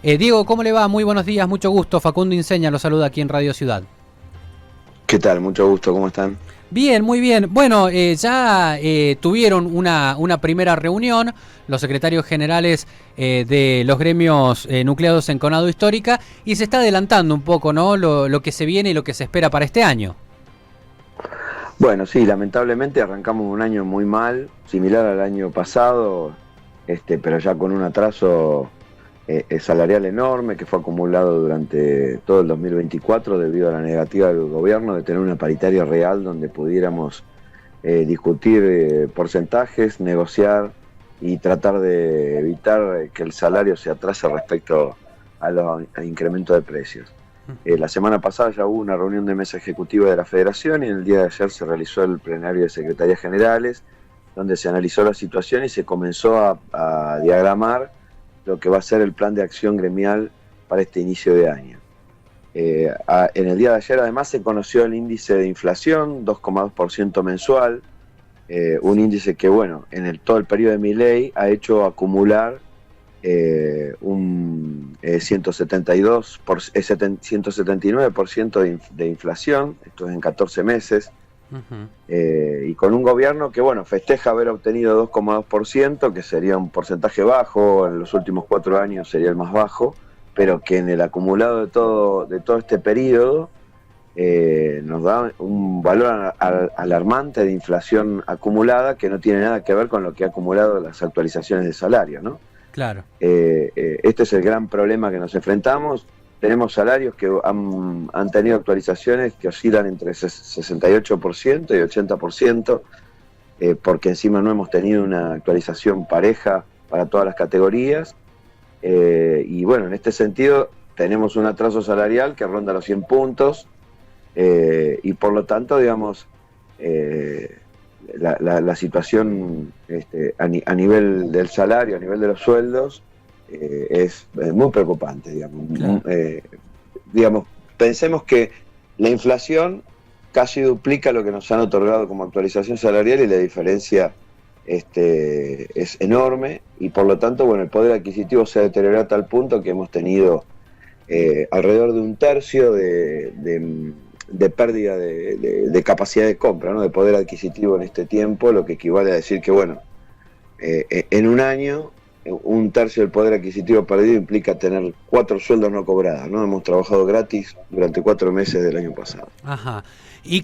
Diego, ¿cómo le va? Muy buenos días, mucho gusto. Facundo Inseña lo saluda aquí en Radio Ciudad. ¿Qué tal? Mucho gusto, ¿cómo están? Bien, muy bien. Bueno, ya tuvieron una primera reunión los secretarios generales de los gremios nucleados en Conado Histórica y se está adelantando un poco, ¿no? Lo que se viene y lo que se espera para este año. Bueno, sí, lamentablemente arrancamos un año muy mal, similar al año pasado, pero ya con un atraso salarial enorme que fue acumulado durante todo el 2024 debido a la negativa del gobierno de tener una paritaria real donde pudiéramos discutir porcentajes, negociar y tratar de evitar que el salario se atrase respecto al incremento de precios. La semana pasada ya hubo una reunión de mesa ejecutiva de la Federación y en el día de ayer se realizó el plenario de secretarías generales, donde se analizó la situación y se comenzó a diagramar lo que va a ser el plan de acción gremial para este inicio de año. En el día de ayer además se conoció el índice de inflación, 2,2% mensual, un índice que, bueno, en todo el periodo de Milei ha hecho acumular un 179% de inflación, esto es en 14 meses, y con un gobierno que, bueno, festeja haber obtenido 2,2%, que sería un porcentaje bajo, en los últimos 4 años sería el más bajo, pero que en el acumulado de todo este periodo nos da un valor alarmante de inflación acumulada que no tiene nada que ver con lo que ha acumulado las actualizaciones de salario, ¿no? Claro. Este es el gran problema que nos enfrentamos. Tenemos salarios que han tenido actualizaciones que oscilan entre 68% y 80%, porque encima no hemos tenido una actualización pareja para todas las categorías. Y bueno, en este sentido tenemos un atraso salarial que ronda los 100 puntos y por lo tanto, digamos, la situación a nivel del salario, a nivel de los sueldos, es muy preocupante, digamos. Claro. Digamos, pensemos que la inflación casi duplica lo que nos han otorgado como actualización salarial y la diferencia es enorme y por lo tanto, bueno, el poder adquisitivo se ha deteriorado a tal punto que hemos tenido alrededor de un tercio de pérdida de capacidad de compra, ¿no? De poder adquisitivo en este tiempo, lo que equivale a decir que, bueno, en un año, un tercio del poder adquisitivo perdido implica tener 4 sueldos no cobrados, ¿no? Hemos trabajado gratis durante 4 meses del año pasado. Ajá. Y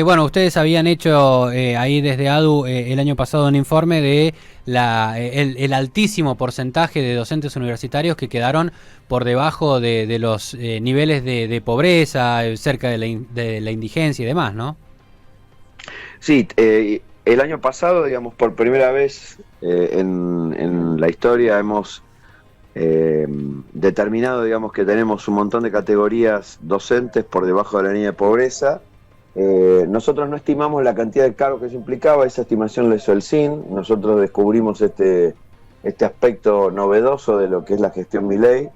bueno, ustedes habían hecho ahí desde ADU el año pasado un informe de el altísimo porcentaje de docentes universitarios que quedaron por debajo de los niveles de pobreza, cerca de la indigencia y demás, ¿no? Sí, el año pasado, digamos, por primera vez en la historia hemos determinado, digamos, que tenemos un montón de categorías docentes por debajo de la línea de pobreza. Nosotros no estimamos la cantidad de cargos que eso implicaba, esa estimación la hizo el SIN. Nosotros descubrimos este aspecto novedoso de lo que es la gestión Milei,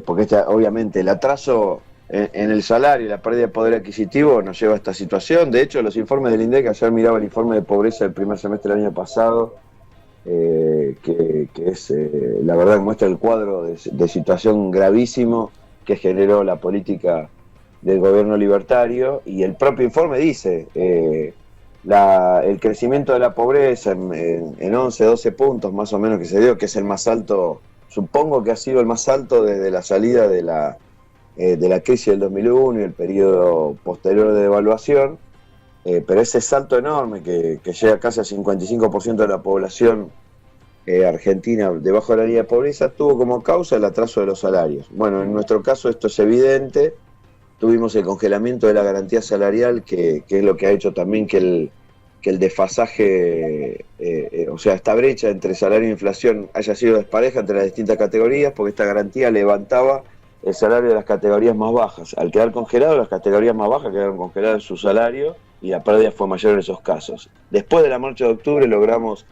porque obviamente el atraso en el salario y la pérdida de poder adquisitivo nos lleva a esta situación. De hecho, los informes del INDEC, ayer miraba el informe de pobreza del primer semestre del año pasado, que es, la verdad, muestra el cuadro de situación gravísimo que generó la política del gobierno libertario, y el propio informe dice el crecimiento de la pobreza en 11, 12 puntos más o menos que se dio, que es el más alto, supongo que ha sido el más alto desde la salida de la crisis del 2001 y el periodo posterior de devaluación, pero ese salto enorme que llega casi al 55% de la población argentina debajo de la línea de pobreza tuvo como causa el atraso de los salarios. Bueno, en nuestro caso esto es evidente. Tuvimos el congelamiento de la garantía salarial, que es lo que ha hecho también que el desfasaje, o sea, esta brecha entre salario e inflación haya sido despareja entre las distintas categorías, porque esta garantía levantaba el salario de las categorías más bajas. Al quedar congelado, las categorías más bajas quedaron congeladas en su salario y la pérdida fue mayor en esos casos. Después de la marcha de octubre logramos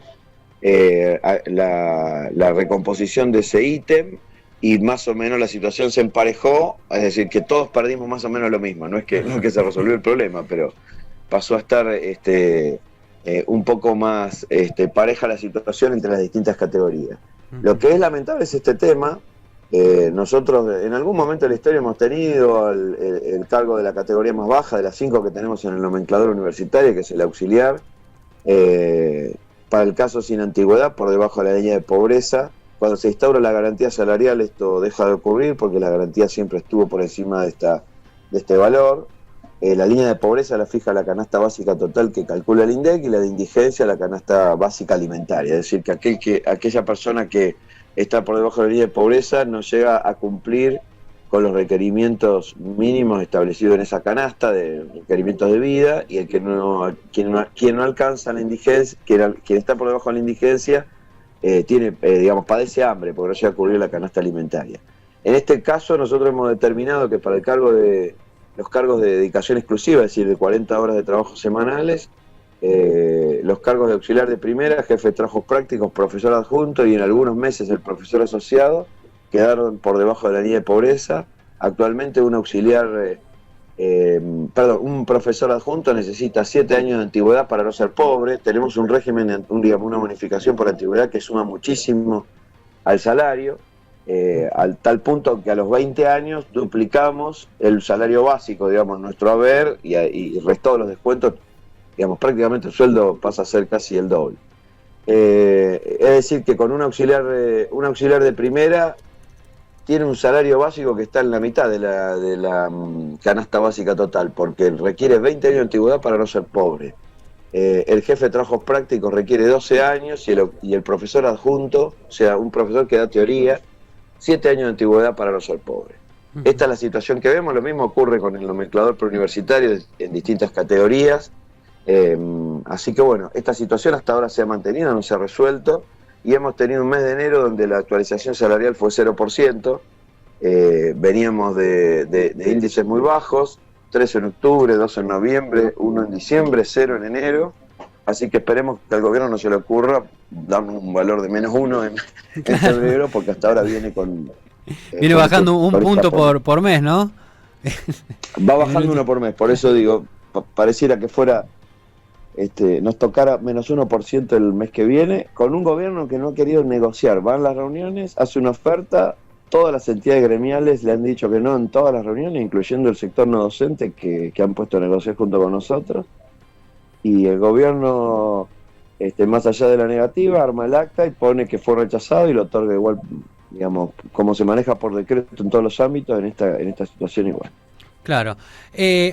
la recomposición de ese ítem, y más o menos la situación se emparejó, es decir, que todos perdimos más o menos lo mismo. No es que se resolvió el problema, pero pasó a estar un poco más pareja la situación entre las distintas categorías. Lo que es lamentable es este tema, Nosotros en algún momento de la historia hemos tenido el cargo de la categoría más baja de las 5 que tenemos en el nomenclador universitario, que es el auxiliar, para el caso sin antigüedad, por debajo de la línea de pobreza. Cuando se instaura la garantía salarial, esto deja de ocurrir porque la garantía siempre estuvo por encima de este valor. La línea de pobreza la fija la canasta básica total que calcula el INDEC, y la de indigencia la canasta básica alimentaria. Es decir, que aquella persona que está por debajo de la línea de pobreza no llega a cumplir con los requerimientos mínimos establecidos en esa canasta de requerimientos de vida, y el que quien no alcanza la indigencia, quien está por debajo de la indigencia, padece hambre porque no llega a cubrir la canasta alimentaria. En este caso nosotros hemos determinado que para los cargos de dedicación exclusiva, es decir, de 40 horas de trabajo semanales, los cargos de auxiliar de primera, jefe de trabajos prácticos, profesor adjunto y en algunos meses el profesor asociado, quedaron por debajo de la línea de pobreza. Actualmente un profesor adjunto necesita 7 años de antigüedad para no ser pobre. Tenemos un régimen, una bonificación por antigüedad que suma muchísimo al salario, al tal punto que a los 20 años duplicamos el salario básico, nuestro haber, y restado los descuentos, prácticamente el sueldo pasa a ser casi el doble. Es decir, que con un auxiliar de primera tiene un salario básico que está en la mitad de la canasta básica total, porque requiere 20 años de antigüedad para no ser pobre. El jefe de trabajos prácticos requiere 12 años y el profesor adjunto, o sea, un profesor que da teoría, 7 años de antigüedad para no ser pobre. Esta es la situación que vemos. Lo mismo ocurre con el nomenclador preuniversitario en distintas categorías. Así que bueno, esta situación hasta ahora se ha mantenido, no se ha resuelto, y hemos tenido un mes de enero donde la actualización salarial fue 0%. Veníamos de índices muy bajos, 3 en octubre, 2 en noviembre, 1 en diciembre, 0 en enero. Así que esperemos que al gobierno no se le ocurra darnos un valor de -1 en febrero, porque hasta ahora viene con... viene bajando un punto por mes, ¿no? Va bajando uno por mes, por eso digo, pareciera que fuera... nos tocara -1% el mes que viene, con un gobierno que no ha querido negociar. Va a las reuniones, hace una oferta, todas las entidades gremiales le han dicho que no en todas las reuniones, incluyendo el sector no docente que han puesto a negociar junto con nosotros, y el gobierno, más allá de la negativa, arma el acta y pone que fue rechazado y lo otorga igual, como se maneja por decreto en todos los ámbitos, en esta situación igual. Claro.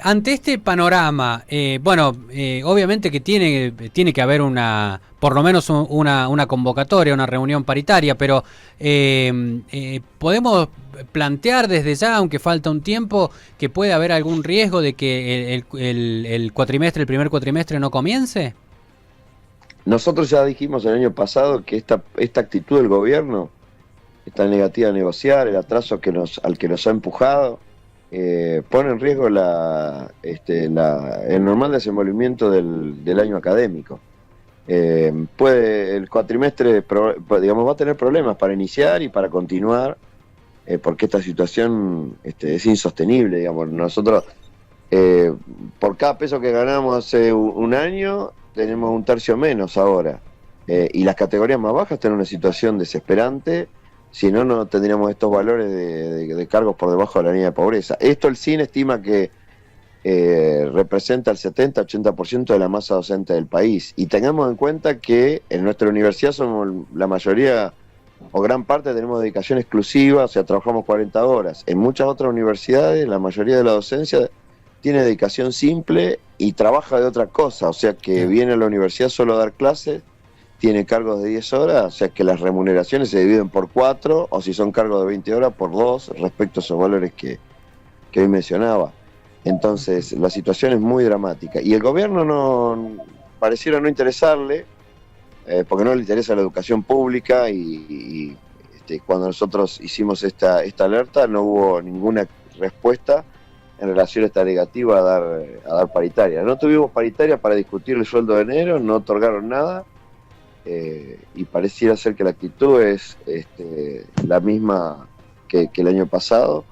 Ante este panorama, obviamente que tiene que haber por lo menos una convocatoria, una reunión paritaria, pero podemos plantear desde ya, aunque falta un tiempo, que puede haber algún riesgo de que el primer cuatrimestre no comience. Nosotros ya dijimos el año pasado que esta actitud del gobierno, esta negativa a negociar, el atraso al que nos ha empujado, pone en riesgo el normal desenvolvimiento del año académico. El cuatrimestre va a tener problemas para iniciar y para continuar, porque esta situación es insostenible. Nosotros, por cada peso que ganamos hace un año, tenemos un tercio menos ahora, y las categorías más bajas tienen una situación desesperante. Si no, no tendríamos estos valores de cargos por debajo de la línea de pobreza. Esto el CIN estima que representa el 70-80% de la masa docente del país. Y tengamos en cuenta que en nuestra universidad somos la mayoría, o gran parte, tenemos dedicación exclusiva, o sea, trabajamos 40 horas. En muchas otras universidades, la mayoría de la docencia tiene dedicación simple y trabaja de otra cosa, o sea que viene a la universidad solo a dar clases, tiene cargos de 10 horas, o sea que las remuneraciones se dividen por 4, o si son cargos de 20 horas, por 2, respecto a esos valores que hoy mencionaba. Entonces, la situación es muy dramática. Y el gobierno pareciera no interesarle, porque no le interesa la educación pública, y cuando nosotros hicimos esta alerta no hubo ninguna respuesta en relación a esta negativa a dar paritaria. No tuvimos paritaria para discutir el sueldo de enero, no otorgaron nada. Y pareciera ser que la actitud es la misma que el año pasado,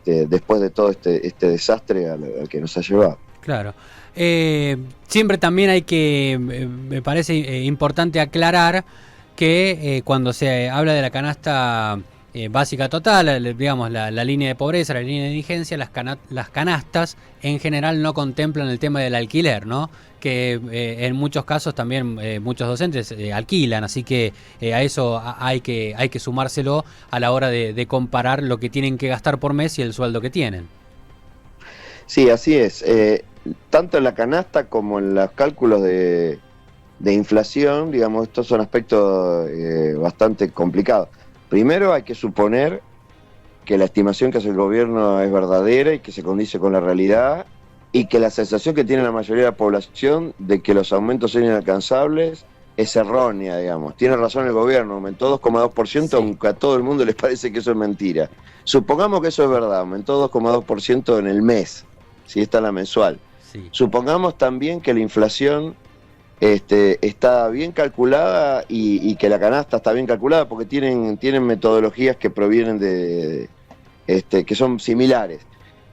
después de todo este desastre al que nos ha llevado. Claro. Siempre también hay que, me parece importante aclarar que cuando se habla de la canasta básica total, digamos, la línea de pobreza, la línea de indigencia, las canastas en general no contemplan el tema del alquiler, ¿no? Que en muchos casos también muchos docentes alquilan, así que a eso hay que sumárselo a la hora de comparar lo que tienen que gastar por mes y el sueldo que tienen. Sí, así es. Tanto en la canasta como en los cálculos de inflación, digamos, estos son aspectos bastante complicados. Primero hay que suponer que la estimación que hace el gobierno es verdadera y que se condice con la realidad, y que la sensación que tiene la mayoría de la población de que los aumentos son inalcanzables es errónea, digamos. Tiene razón el gobierno, aumentó 2,2%, sí, aunque a todo el mundo les parece que eso es mentira. Supongamos que eso es verdad, aumentó 2,2% en el mes, si está la mensual. Sí. Supongamos también que la inflación está bien calculada y que la canasta está bien calculada, porque tienen metodologías que provienen que son similares,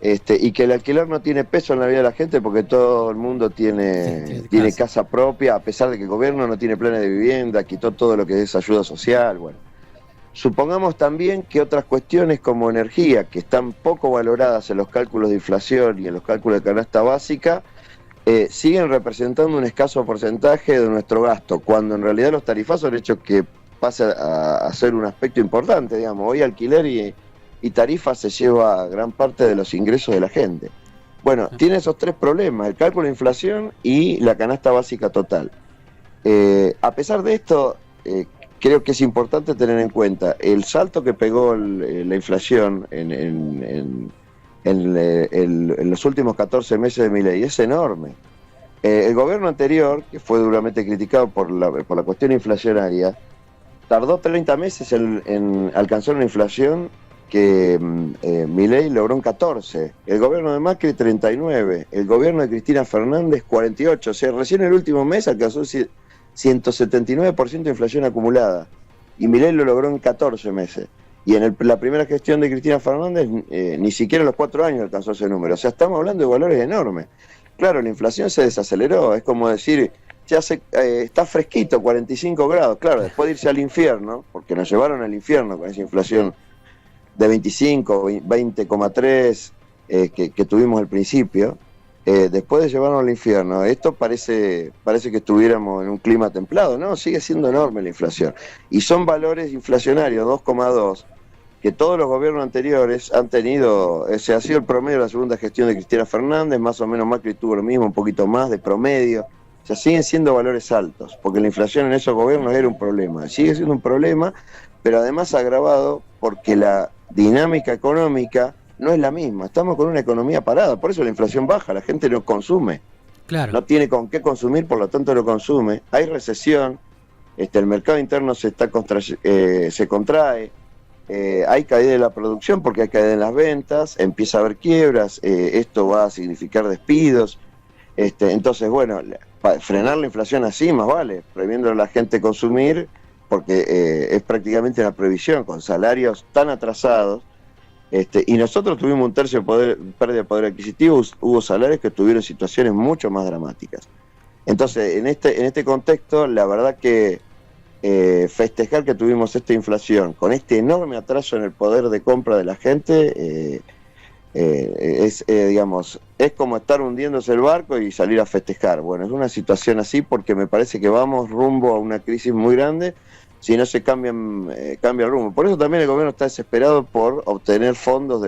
y que el alquiler no tiene peso en la vida de la gente porque todo el mundo tiene casa propia, a pesar de que el gobierno no tiene planes de vivienda, quitó todo lo que es ayuda social. Bueno, supongamos también que otras cuestiones como energía, que están poco valoradas en los cálculos de inflación y en los cálculos de canasta básica, siguen representando un escaso porcentaje de nuestro gasto, cuando en realidad los tarifazos han hecho que pase a ser un aspecto importante, digamos. Hoy alquiler y tarifa se lleva gran parte de los ingresos de la gente. Bueno, tiene esos tres problemas: el cálculo de inflación y la canasta básica total. A pesar de esto, creo que es importante tener en cuenta el salto que pegó la inflación en los últimos 14 meses de Milei. Es enorme. El gobierno anterior, que fue duramente criticado por la cuestión inflacionaria, tardó 30 meses en alcanzar una inflación que Milei logró en 14. El gobierno de Macri 39, el gobierno de Cristina Fernández 48. O sea, recién el último mes alcanzó 179% de inflación acumulada, y Milei lo logró en 14 meses. Y en la primera gestión de Cristina Fernández ni siquiera en los 4 años alcanzó ese número. O sea, estamos hablando de valores enormes. Claro, la inflación se desaceleró, es como decir, ya está fresquito, 45 grados. Claro, después de irse al infierno, porque nos llevaron al infierno con esa inflación de 25, 20,3 que tuvimos al principio, después de llevarnos al infierno, esto parece que estuviéramos en un clima templado. No, sigue siendo enorme la inflación. Y son valores inflacionarios, 2,2, que todos los gobiernos anteriores han tenido. Ese ha sido el promedio de la segunda gestión de Cristina Fernández, más o menos Macri tuvo lo mismo, un poquito más de promedio. O sea, siguen siendo valores altos, porque la inflación en esos gobiernos era un problema. Sigue siendo un problema, pero además agravado porque la dinámica económica no es la misma. Estamos con una economía parada, por eso la inflación baja, la gente no consume. Claro. No tiene con qué consumir, por lo tanto no consume. Hay recesión, el mercado interno se contrae, hay caída de la producción porque hay caída en las ventas, empieza a haber quiebras, esto va a significar despidos. Entonces, bueno, frenar la inflación así más vale, prohibiendo a la gente consumir, porque es prácticamente una prohibición, con salarios tan atrasados. Y nosotros tuvimos un tercio de pérdida de poder adquisitivo, hubo salarios que tuvieron situaciones mucho más dramáticas. Entonces, en este contexto, la verdad que festejar que tuvimos esta inflación con este enorme atraso en el poder de compra de la gente, digamos, es como estar hundiéndose el barco y salir a festejar. Bueno, es una situación así porque me parece que vamos rumbo a una crisis muy grande si no se cambia el rumbo. Por eso también el gobierno está desesperado por obtener fondos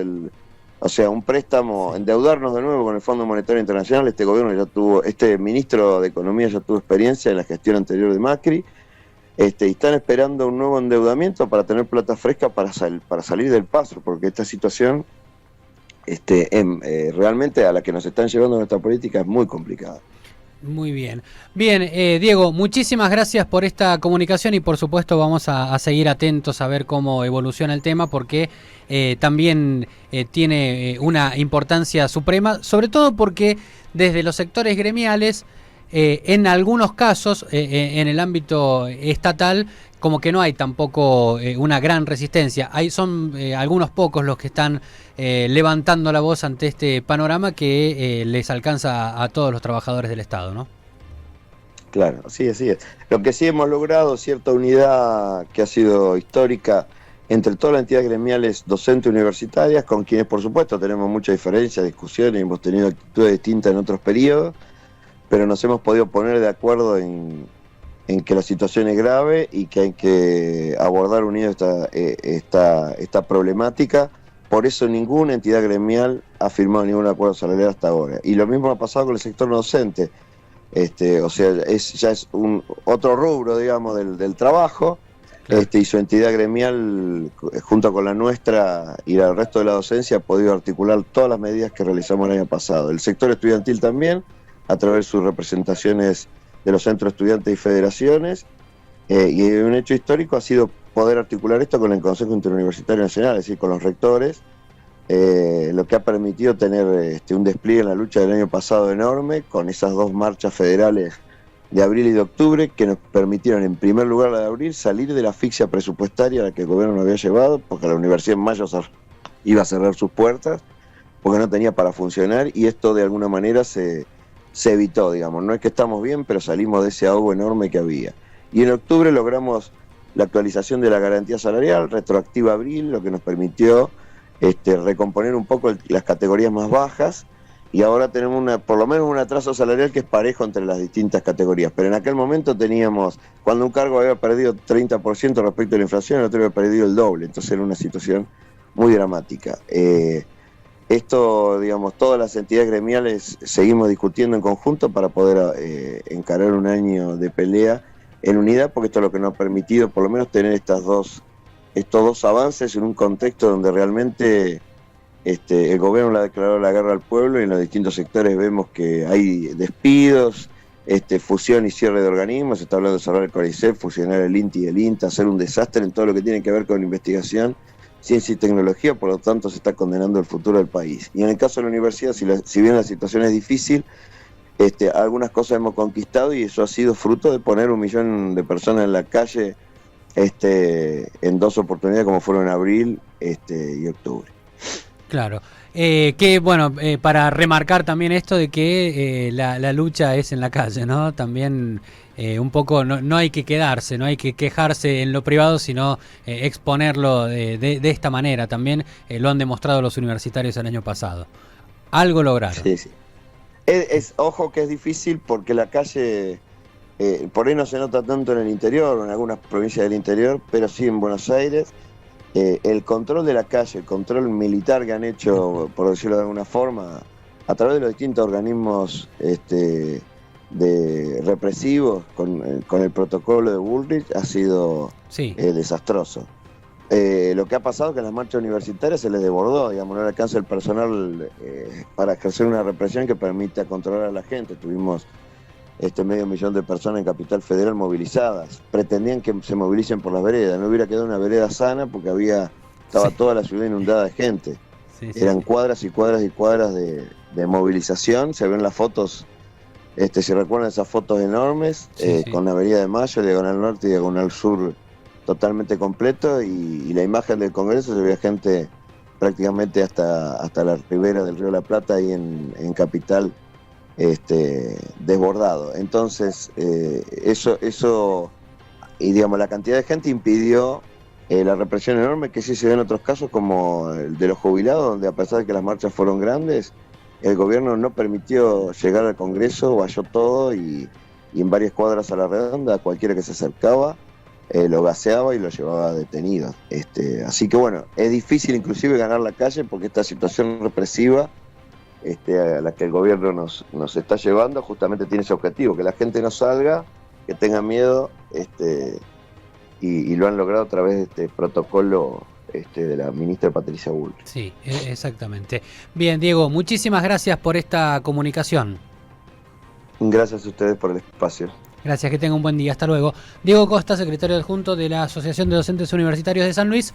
o sea, un préstamo, endeudarnos de nuevo con el Fondo Monetario Internacional. Este gobierno este ministro de Economía ya tuvo experiencia en la gestión anterior de Macri, y están esperando un nuevo endeudamiento para tener plata fresca para salir del paso, porque esta situación realmente a la que nos están llevando nuestra política es muy complicada. Muy bien. Bien, Diego, muchísimas gracias por esta comunicación y por supuesto vamos a seguir atentos a ver cómo evoluciona el tema, porque también tiene una importancia suprema, sobre todo porque desde los sectores gremiales, en algunos casos, en el ámbito estatal, como que no hay tampoco una gran resistencia. Son algunos pocos los que están levantando la voz ante este panorama que les alcanza a todos los trabajadores del Estado, ¿no? Claro, sí, así es. Lo que sí hemos logrado, cierta unidad que ha sido histórica entre todas las entidades gremiales docentes universitarias, con quienes por supuesto tenemos muchas diferencias, discusiones, hemos tenido actitudes distintas en otros periodos, pero nos hemos podido poner de acuerdo en que la situación es grave y que hay que abordar unido esta problemática. Por eso ninguna entidad gremial ha firmado ningún acuerdo salarial hasta ahora. Y lo mismo ha pasado con el sector no docente. O sea, ya es otro rubro, digamos, del trabajo. Claro. Y su entidad gremial, junto con la nuestra y el resto de la docencia, ha podido articular todas las medidas que realizamos el año pasado. El sector estudiantil también, a través de sus representaciones de los centros estudiantes y federaciones, y un hecho histórico ha sido poder articular esto con el Consejo Interuniversitario Nacional, es decir, con los rectores, lo que ha permitido tener un despliegue en la lucha del año pasado enorme, con esas dos marchas federales de abril y de octubre, que nos permitieron, en primer lugar la de abril, salir de la asfixia presupuestaria a la que el gobierno nos había llevado, porque la universidad en mayo iba a cerrar sus puertas, porque no tenía para funcionar, y esto de alguna manera se evitó, digamos. No es que estamos bien, pero salimos de ese ahogo enorme que había. Y en octubre logramos la actualización de la garantía salarial, retroactiva a abril, lo que nos permitió recomponer un poco las categorías más bajas, y ahora tenemos por lo menos un atraso salarial que es parejo entre las distintas categorías. Pero en aquel momento teníamos, cuando un cargo había perdido 30% respecto a la inflación, el otro había perdido el doble, entonces era una situación muy dramática. Esto, digamos, todas las entidades gremiales seguimos discutiendo en conjunto para poder encarar un año de pelea en unidad, porque esto es lo que nos ha permitido por lo menos tener estos dos avances en un contexto donde realmente el gobierno le ha declarado la guerra al pueblo, y en los distintos sectores vemos que hay despidos, fusión y cierre de organismos. Se está hablando de cerrar el CONICET, fusionar el INTI y el INTA, hacer un desastre en todo lo que tiene que ver con investigación, ciencia y tecnología. Por lo tanto se está condenando el futuro del país. Y en el caso de la universidad, si bien la situación es difícil, algunas cosas hemos conquistado, y eso ha sido fruto de poner 1 millón de personas en la calle en dos oportunidades, como fueron en abril y octubre. Claro. Para remarcar también esto de que la lucha es en la calle, ¿no? También un poco no hay que quedarse, no hay que quejarse en lo privado, sino exponerlo de esta manera. También lo han demostrado los universitarios el año pasado. Algo lograron. Sí, sí. Ojo que es difícil, porque la calle por ahí no se nota tanto en el interior, o en algunas provincias del interior, pero sí en Buenos Aires. El control de la calle, el control militar que han hecho, por decirlo de alguna forma, a través de los distintos organismos represivos, con el protocolo de Bullrich, ha sido desastroso. Lo que ha pasado es que en las marchas universitarias se les desbordó, digamos, no le alcanza el personal para ejercer una represión que permita controlar a la gente. Tuvimos medio millón de personas en Capital Federal movilizadas. Pretendían que se movilicen por las veredas. No hubiera quedado una vereda sana, porque estaba toda la ciudad inundada de gente. Eran cuadras y cuadras y cuadras de movilización. Se ven las fotos, si recuerdan esas fotos enormes, con la Avenida de Mayo, Diagonal Norte y Diagonal Sur totalmente completo, y la imagen del Congreso, se veía gente prácticamente hasta la ribera del Río de la Plata, ahí en Capital, desbordado. Entonces eso y digamos la cantidad de gente impidió la represión enorme que sí se ve en otros casos, como el de los jubilados, donde a pesar de que las marchas fueron grandes, el gobierno no permitió llegar al Congreso, valló todo, y en varias cuadras a la redonda, cualquiera que se acercaba lo gaseaba y lo llevaba detenido. Así que bueno, es difícil inclusive ganar la calle, porque esta situación represiva a la que el gobierno nos está llevando justamente tiene ese objetivo, que la gente no salga, que tenga miedo, y lo han logrado a través de este protocolo de la ministra Patricia Bullrich. Sí, exactamente. Bien, Diego, muchísimas gracias por esta comunicación. Gracias a ustedes por el espacio. Gracias, que tenga un buen día. Hasta luego. Diego Costa, secretario adjunto de la Asociación de Docentes Universitarios de San Luis.